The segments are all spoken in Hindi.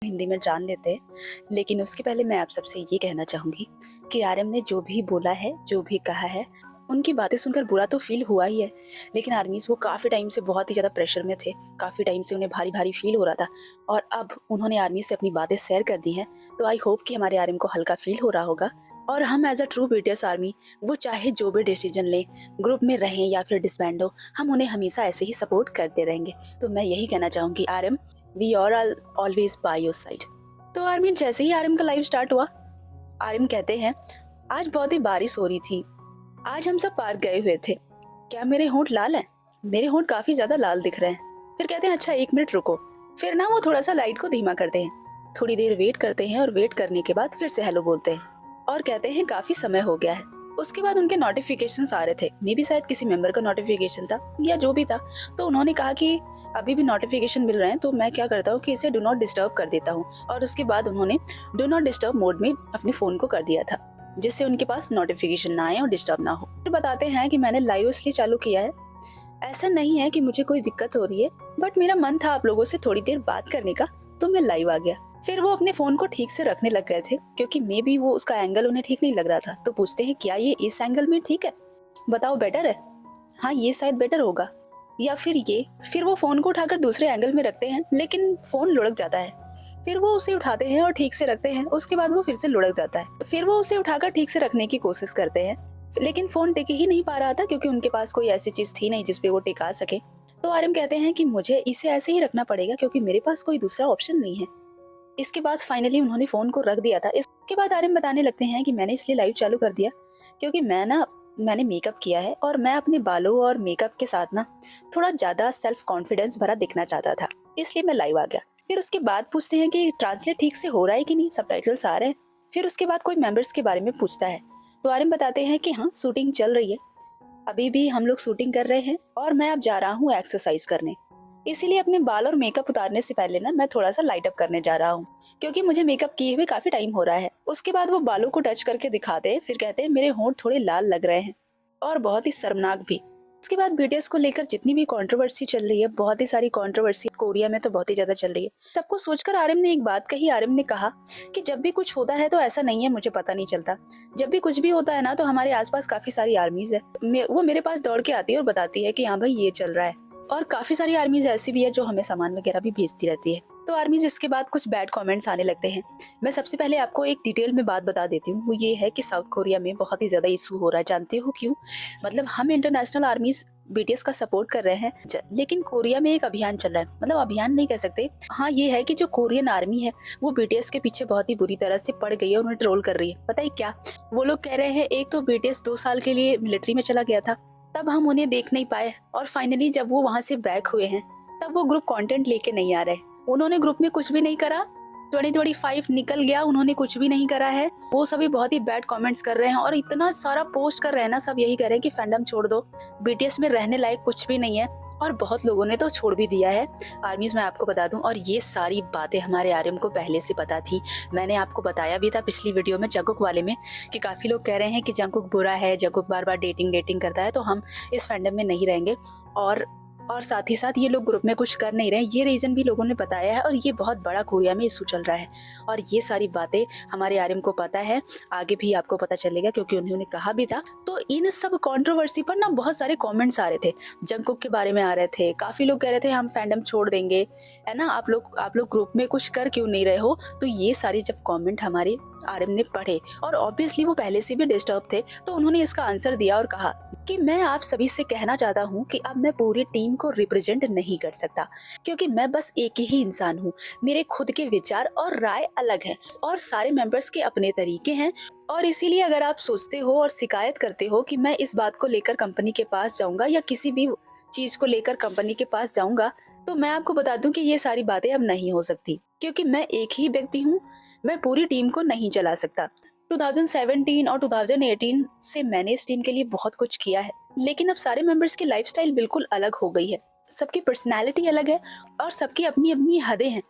हिंदी में जान लेते हैं। लेकिन उसके पहले मैं आप सबसे ये कहना चाहूँगी कि आर्यन ने जो भी बोला है, जो भी कहा है, उनकी बातें सुनकर बुरा तो फ़ील हुआ ही है। लेकिन आर्मीज़ वो काफ़ी टाइम से बहुत ही ज़्यादा प्रेशर में थे, काफ़ी टाइम से उन्हें भारी-भारी फ़ील हो रहा था और अब उन्होंने आर्मी से अपनी बातें शेयर कर दी हैं। तो आई होप कि हमारे आर्यन को हल्का फ़ील हो रहा होगा और हम as a true BTS army वो चाहे जो भी डिसीजन लें, ग्रुप में रहें या फिर डिसबैंड हो, हम उन्हें हमेशा ऐसे ही सपोर्ट करते रहेंगे। तो मैं यही कहना चाहूँगी Aryan, we are always by your side. तो आर्यन जैसे ही आर्यन का लाइव स्टार्ट हुआ, आर्यन कहते हैं आज बहुत ही बारिश हो रही थी, आज हम सब पार्क गए हुए थे, क्या मेरे होंठ लाल हैं? मेरे होंठ काफी ज्यादा लाल दिख रहे हैं। फिर कहते हैं अच्छा 1 मिनट रुको। फिर ना वो थोड़ा सा लाइट को धीमा करते हैं, थोड़ी देर वेट करते हैं और वेट करने के बाद फिर से हेलो बोलते हैं और कहते हैं काफी समय हो गया है। उसके बाद उनके नोटिफिकेशंस आ रहे थे, मे बी शायद किसी मेंबर का नोटिफिकेशन था या जो भी था। तो उन्होंने कहा कि अभी भी नोटिफिकेशन मिल रहे हैं तो मैं क्या करता हूँ कि इसे डू नॉट डिस्टर्ब कर देता हूँ, और उसके बाद उन्होंने डू नॉट डिस्टर्ब मोड में अपने फोन को कर दिया था, जिससे उनके पास नोटिफिकेशन ना आए और डिस्टर्ब ना हो। फिर बताते हैं कि मैंने लाइव इसलिए चालू किया है, ऐसा नहीं है कि मुझे कोई दिक्कत हो रही है, बट मेरा मन था आप लोगों से थोड़ी देर बात करने का, तो मैं लाइव आ गया। फिर वो अपने फोन को ठीक से रखने लग गए थे क्योंकि मे बी वो उसका एंगल उन्हें ठीक नहीं लग रहा था। तो पूछते हैं क्या ये इस एंगल में ठीक है, बताओ बेटर है? हाँ ये शायद बेटर होगा, या फिर ये। फिर वो फोन को उठाकर दूसरे एंगल में रखते हैं लेकिन फोन लुढ़क जाता है। फिर वो उसे उठाते हैं और ठीक से रखते हैं, उसके बाद वो फिर से लुढ़क जाता है। फिर वो उसे उठाकर ठीक से रखने की कोशिश करते हैं, लेकिन फोन टिक ही नहीं पा रहा था क्योंकि उनके पास कोई ऐसी चीज थी नहीं जिसपे वो टिका सके। तो आर्यन कहते हैं कि मुझे इसे ऐसे ही रखना पड़ेगा क्योंकि मेरे पास कोई दूसरा ऑप्शन नहीं है। इसके बाद फाइनली उन्होंने फोन को रख दिया था। इसके बाद आर्यन बताने लगते हैं कि मैंने इसलिए लाइव चालू कर दिया क्योंकि मैंने मेकअप किया है और मैं अपने बालों और मेकअप के साथ ना थोड़ा ज्यादा सेल्फ कॉन्फिडेंस भरा दिखना चाहता था, इसलिए मैं लाइव आ गया। फिर उसके बाद पूछते हैं कि ट्रांसलेट ठीक से हो रहा है कि नहीं, सबटाइटल्स आ रहे हैं। फिर उसके बाद कोई मेंबर्स के बारे में पूछता है तो आर्यन बताते हैं कि हाँ शूटिंग चल रही है, अभी भी हम लोग शूटिंग कर रहे हैं और मैं अब जा रहा हूँ एक्सरसाइज करने, इसीलिए अपने बाल और मेकअप उतारने से पहले ना मैं थोड़ा सा लाइट अप करने जा रहा हूँ क्योंकि मुझे मेकअप किए हुए काफी टाइम हो रहा है। उसके बाद वो बालों को टच करके दिखाते हैं, फिर कहते हैं मेरे होंठ थोड़े लाल लग रहे हैं और बहुत ही शर्मनाक भी। उसके बाद बीटीएस को लेकर जितनी भी कंट्रोवर्सी चल रही है, बहुत ही सारी कंट्रोवर्सी कोरिया में तो बहुत ही ज्यादा चल रही है, सबको सोचकर आर्यन ने एक बात कही। आर्यन ने कहा कि जब भी कुछ होता है तो ऐसा नहीं है मुझे पता नहीं चलता, जब भी कुछ भी होता है ना तो हमारे आसपास काफी सारी आर्मीज है, वो मेरे पास दौड़ के आती है और बताती है कि हाँ भाई ये चल रहा है। और काफी सारी आर्मीज ऐसी भी है जो हमें सामान वगैरह भी भेजती रहती है। तो आर्मीज इसके बाद कुछ बैड कमेंट्स आने लगते हैं। मैं सबसे पहले आपको एक डिटेल में बात बता देती हूँ, वो ये है कि साउथ कोरिया में बहुत ही ज्यादा इशू हो रहा है। जानते हो क्यों? मतलब हम इंटरनेशनल आर्मीज बीटीएस का सपोर्ट कर रहे हैं, लेकिन कोरिया में एक अभियान चल रहा है, मतलब अभियान नहीं कह सकते, हाँ ये है कि जो कोरियन आर्मी है वो बीटीएस के पीछे बहुत ही बुरी तरह से पड़ गई है, उन्हें ट्रोल कर रही है। पता है क्या वो लोग कह रहे हैं? एक तो बीटीएस 2 साल के लिए मिलिट्री में चला गया था, तब हम उन्हें देख नहीं पाए, और फाइनली जब वो वहां से बैक हुए हैं तब वो ग्रुप कंटेंट लेके नहीं आ रहे। उन्होंने ग्रुप में कुछ भी नहीं करा, 2025 निकल गया, उन्होंने कुछ भी नहीं करा है। वो सभी बहुत ही बैड कमेंट्स कर रहे हैं और इतना सारा पोस्ट कर रहे हैं ना, सब यही कह रहे हैं कि फैंडम छोड़ दो, बीटीएस में रहने लायक कुछ भी नहीं है। और बहुत लोगों ने तो छोड़ भी दिया है आर्मीज, मैं आपको बता दूं। और ये सारी बातें हमारे आर्यन को पहले से पता थी, मैंने आपको बताया भी था पिछली वीडियो में जंकुक वाले में कि काफी लोग कह रहे हैं कि जंकुक बुरा है, जंकुक बार बार डेटिंग करता है, तो हम इस फैंडम में नहीं रहेंगे। और साथ ही साथ ये लोग ग्रुप में कुछ कर नहीं रहे, ये रीजन भी लोगों ने बताया है, और ये बहुत बड़ा कोरिया में इशू चल रहा है। और ये सारी बातें हमारे आर्यन को पता है, आगे भी आपको पता चलेगा क्योंकि उन्होंने कहा भी था। तो इन सब कंट्रोवर्सी पर ना बहुत सारे कमेंट्स आ रहे थे, जंकुक के बारे में आ रहे थे, काफी लोग कह रहे थे हम फैंडम छोड़ देंगे, है ना, आप लोग ग्रुप में कुछ कर क्यों नहीं रहे हो। तो ये सारी जब कमेंट हमारे आर्यन ने पढ़े, और ऑब्वियसली वो पहले से भी डिस्टर्ब थे, तो उन्होंने इसका आंसर दिया और कहा कि मैं आप सभी से कहना चाहता हूँ कि अब मैं पूरी टीम को रिप्रेजेंट नहीं कर सकता क्योंकि मैं बस एक ही इंसान हूँ, मेरे खुद के विचार और राय अलग हैं और सारे मेंबर्स के अपने तरीके हैं। और इसीलिए अगर आप सोचते हो और शिकायत करते हो कि मैं इस बात को लेकर कंपनी के पास जाऊंगा या किसी भी चीज को लेकर कंपनी के पास जाऊंगा, तो मैं आपको बता दूं कि ये सारी बातें अब नहीं हो सकती क्योंकि मैं एक ही व्यक्ति हूँ, मैं पूरी टीम को नहीं चला सकता। 2017 और 2018 से मैंने इस टीम के लिए बहुत कुछ किया है, लेकिन अब सारे मेंबर्स की लाइफस्टाइल बिल्कुल अलग हो गई है, सबकी पर्सनालिटी अलग है और सबकी अपनी अपनी हदें हैं।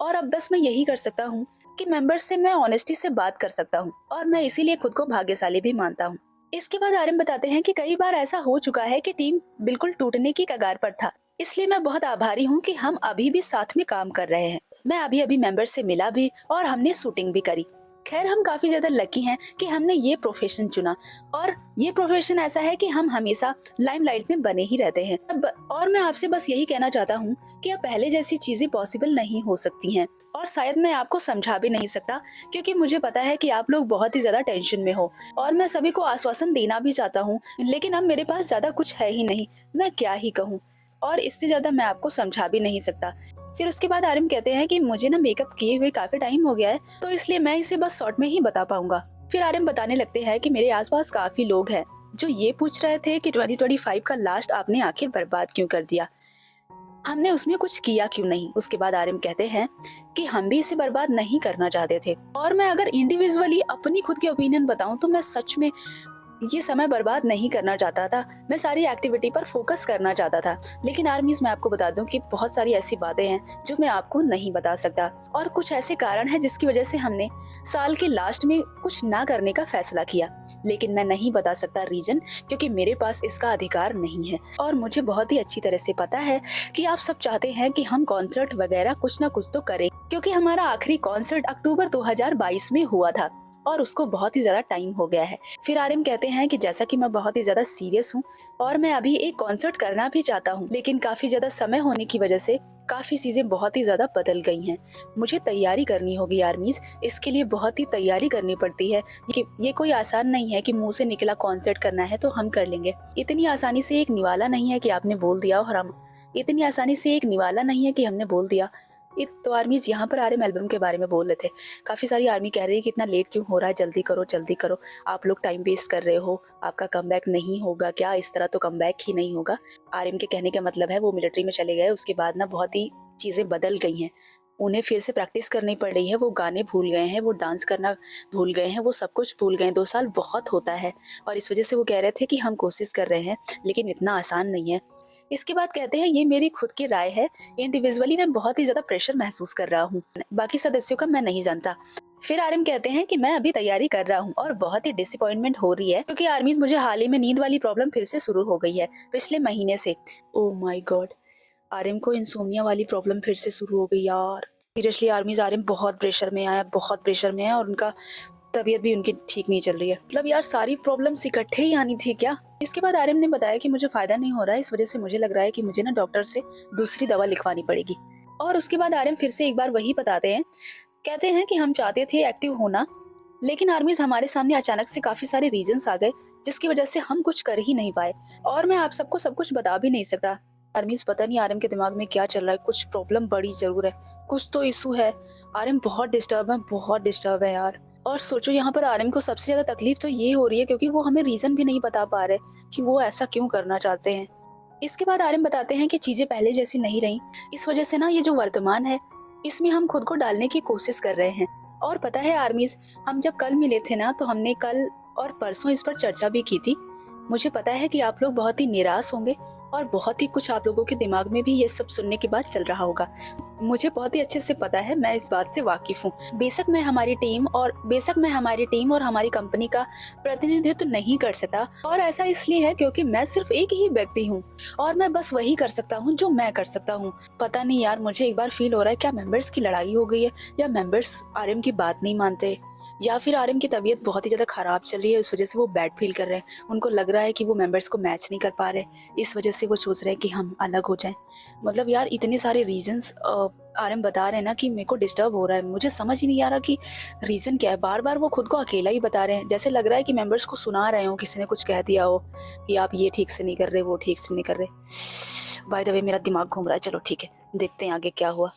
और अब बस मैं यही कर सकता हूँ कि मेंबर्स से मैं ऑनेस्टी से बात कर सकता हूँ, और मैं इसीलिए खुद को भाग्यशाली भी मानता हूँ। इसके बाद आर्यन बताते हैं कि कई बार ऐसा हो चुका है कि टीम बिल्कुल टूटने की कगार पर था, इसलिए मैं बहुत आभारी हूँ कि हम अभी भी साथ में काम कर रहे हैं। मैं अभी-अभी मेंबर से मिला भी और हमने शूटिंग भी करी। खैर हम काफ़ी ज़्यादा लकी हैं कि हमने ये प्रोफ़ेशन चुना और ये प्रोफ़ेशन ऐसा है कि हम हमेशा लाइमलाइट में बने ही रहते हैं। अब और मैं आपसे बस यही कहना चाहता हूँ कि अब पहले जैसी चीज़ें पॉसिबल नहीं हो सकती हैं और शायद मैं आपको समझा भी नहीं सकता, क्योंकि मुझे पता है कि आप लोग बहुत ही ज़्यादा टेंशन में हो और मैं सभी को आश्वासन देना भी चाहता हूँ, लेकिन अब मेरे पास ज़्यादा कुछ है ही नहीं। मैं क्या ही कहूँ और इससे ज़्यादा मैं आपको समझा भी नहीं सकता। फिर उसके बाद आर्यन कहते हैं कि मुझे ना मेकअप किए हुए काफ़ी टाइम हो गया है, तो इसलिए मैं इसे बस शॉर्ट में ही बता पाऊँगा। फिर आर्यन बताने लगते हैं कि मेरे आस-पास काफ़ी लोग हैं, जो ये पूछ रहे थे कि 2025 का लास्ट आपने आखिर बर्बाद क्यों कर दिया? हमने उसमें कुछ किया क्यों नहीं? उसके बाद आर्यन कहते हैं कि हम भी इसे बर्बाद नहीं करना चाहते थे और मैं अगर इंडिविजुअली अपनी खुद की ओपिनियन बताऊँ तो मैं सच में ये समय बर्बाद नहीं करना चाहता था। मैं सारी एक्टिविटी पर फोकस करना चाहता था। लेकिन आर्मीज़ मैं आपको बता दूं कि बहुत सारी ऐसी बातें हैं जो मैं आपको नहीं बता सकता और कुछ ऐसे कारण हैं जिसकी वजह से हमने साल के लास्ट में कुछ ना करने का फैसला किया। लेकिन मैं नहीं बता सकता रीजन, क्योंकि मेरे पास इसका अधिकार नहीं है और मुझे बहुत ही अच्छी तरह से पता है कि आप सब चाहते हैं कि हम कॉन्सर्ट वगैरह कुछ ना कुछ तो करें, क्योंकि हमारा आखिरी कॉन्सर्ट अक्टूबर 2022 में हुआ था और उसको बहुत ही ज्यादा टाइम हो गया है। फिर आर्यन कहते हैं कि जैसा कि मैं बहुत ही ज्यादा सीरियस हूँ और मैं अभी एक कॉन्सर्ट करना भी चाहता हूँ, लेकिन काफी ज्यादा समय होने की वजह से काफी चीजें बहुत ही ज्यादा बदल गई हैं। मुझे तैयारी करनी होगी आर्मीज, इसके लिए बहुत ही तैयारी करनी पड़ती है कि ये कोई आसान नहीं है कि मुंह से निकला कॉन्सर्ट करना है तो हम कर लेंगे। इतनी आसानी से एक निवाला नहीं है कि आपने बोल दिया और हम इतनी आसानी से एक निवाला नहीं है कि हमने बोल दिया। तो आर्मीज यहाँ पर आर्यन एल्बम के बारे में बोल रहे थे। काफी सारी आर्मी कह रही है कि इतना लेट क्यों हो रहा है, जल्दी करो जल्दी करो, आप लोग टाइम वेस्ट कर रहे हो, आपका कमबैक नहीं होगा क्या? इस तरह तो कमबैक ही नहीं होगा। आर्यन के कहने का मतलब है वो मिलिट्री में चले गए, उसके बाद ना बहुत ही चीजें बदल गई हैं। उन्हें फिर से प्रैक्टिस करनी पड़ रही है, वो गाने भूल गए हैं, वो डांस करना भूल गए हैं, वो सब कुछ भूल गए हैं। 2 साल बहुत होता है और इस वजह से वो कह रहे थे कि हम कोशिश कर रहे हैं लेकिन इतना आसान नहीं है। इसके बाद कहते हैं ये मेरी खुद की राय है, इंडिविजुअली मैं बहुत ही ज्यादा प्रेशर महसूस कर रहा हूँ, बाकी सदस्यों का मैं नहीं जानता। फिर आर्यन कहते हैं कि मैं अभी तैयारी कर रहा हूँ और बहुत ही डिसअपॉइंटमेंट हो रही है, क्योंकि आर्मी मुझे हाल ही में नींद वाली प्रॉब्लम फिर से शुरू हो गई है पिछले महीने से। ओह माय गॉड, आर्यन को इंसोम्निया वाली प्रॉब्लम फिर से शुरू हो गई यार। सीरियसली आर्मीज आर्यन बहुत प्रेशर में आया, बहुत प्रेशर में है और उनका तबीयत भी उनकी ठीक नहीं चल रही है। मतलब यार सारी प्रॉब्लम्स इकट्ठे ही आनी थी क्या? इसके बाद आर्यन ने बताया कि मुझे फायदा नहीं हो रहा है, इस वजह से मुझे लग रहा है कि मुझे ना डॉक्टर से दूसरी दवा लिखवानी पड़ेगी। और उसके बाद आर्यन फिर से एक बार वही बताते हैं, कहते हैं कि हम चाहते थे एक्टिव होना, लेकिन आर्मीज हमारे सामने अचानक से काफी सारे रीजंस आ गए जिसकी वजह से हम कुछ कर ही नहीं पाए और मैं आप सबको सब कुछ बता भी नहीं सकता। आर्मीज पता नहीं आर्यन के दिमाग में क्या चल रहा है, कुछ प्रॉब्लम बड़ी जरूर है, कुछ तो इशू है। आर्यन बहुत डिस्टर्ब है यार। और सोचो यहाँ पर आर्यन को सबसे ज्यादा तकलीफ तो ये हो रही है क्योंकि वो हमें रीजन भी नहीं बता पा रहे कि वो ऐसा क्यों करना चाहते हैं। इसके बाद आर्यन बताते हैं कि चीजें पहले जैसी नहीं रही, इस वजह से ना ये जो वर्तमान है इसमें हम खुद को डालने की कोशिश कर रहे हैं। और पता है आर्मीज, हम जब कल मिले थे ना तो हमने कल और परसों इस पर चर्चा भी की थी। मुझे पता है कि आप लोग बहुत ही निराश होंगे और बहुत ही कुछ आप लोगों के दिमाग में भी ये सब सुनने के बाद चल रहा होगा। मुझे बहुत ही अच्छे से पता है, मैं इस बात से वाकिफ हूँ। बेशक मैं हमारी टीम और हमारी कंपनी का प्रतिनिधित्व नहीं कर सकता और ऐसा इसलिए है क्योंकि मैं सिर्फ एक ही व्यक्ति हूँ और मैं बस वही कर सकता हूँ जो मैं कर सकता हूँ। पता नहीं यार, मुझे एक बार फील हो रहा है क्या मेंबर्स की लड़ाई हो गई है या मेंबर्स आर्यन की बात नहीं मानते या फिर आर्यन की तबीयत बहुत ही ज्यादा खराब चल रही है, इस वजह से वो बैड फील कर रहे हैं। उनको लग रहा है कि वो मेंबर्स को मैच नहीं कर पा रहे, इस वजह से वो सोच रहे हैं कि हम अलग हो जाएं। मतलब यार इतने सारे रीजंस आर्यन बता रहे हैं ना कि मेरे को डिस्टर्ब हो रहा है, मुझे समझ ही नहीं आ रहा कि रीजन क्या है। बार बार वो खुद को अकेला ही बता रहे हैं, जैसे लग रहा है कि मेंबर्स को सुना रहे हो, किसी ने कुछ कह दिया हो कि आप ये ठीक से नहीं कर रहे, वो ठीक से नहीं कर रहे। बाय द वे मेरा दिमाग घूम रहा है, चलो ठीक है देखते हैं आगे क्या हुआ।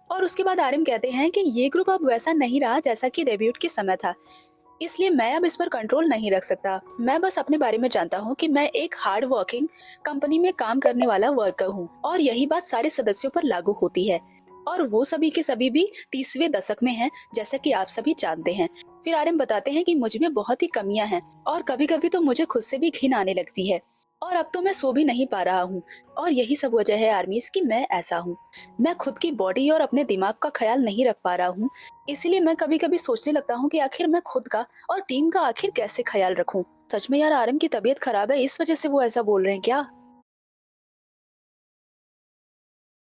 और उसके बाद आर्यन कहते हैं कि ये ग्रुप अब वैसा नहीं रहा जैसा कि डेब्यूट के समय था, इसलिए मैं अब इस पर कंट्रोल नहीं रख सकता। मैं बस अपने बारे में जानता हूँ कि मैं एक हार्ड वर्किंग कंपनी में काम करने वाला वर्कर हूँ और यही बात सारे सदस्यों पर लागू होती है और वो सभी के सभी भी 30वें दशक में हैं, जैसा कि आप सभी जानते हैं। फिर आर्यन बताते हैं कि मुझ में बहुत ही कमियां हैं और कभी कभी तो मुझे खुद से भी घिन आने लगती है और अब तो मैं सो भी नहीं पा रहा हूँ और यही सब वजह है आर्मीज कि मैं ऐसा हूँ। मैं खुद की बॉडी और अपने दिमाग का ख्याल नहीं रख पा रहा हूँ, इसीलिए मैं कभी कभी सोचने लगता हूँ कि आखिर मैं खुद का और टीम का आखिर कैसे ख्याल रखूं। सच में यार आर्यन की तबीयत खराब है, इस वजह से वो ऐसा बोल रहे हैं क्या?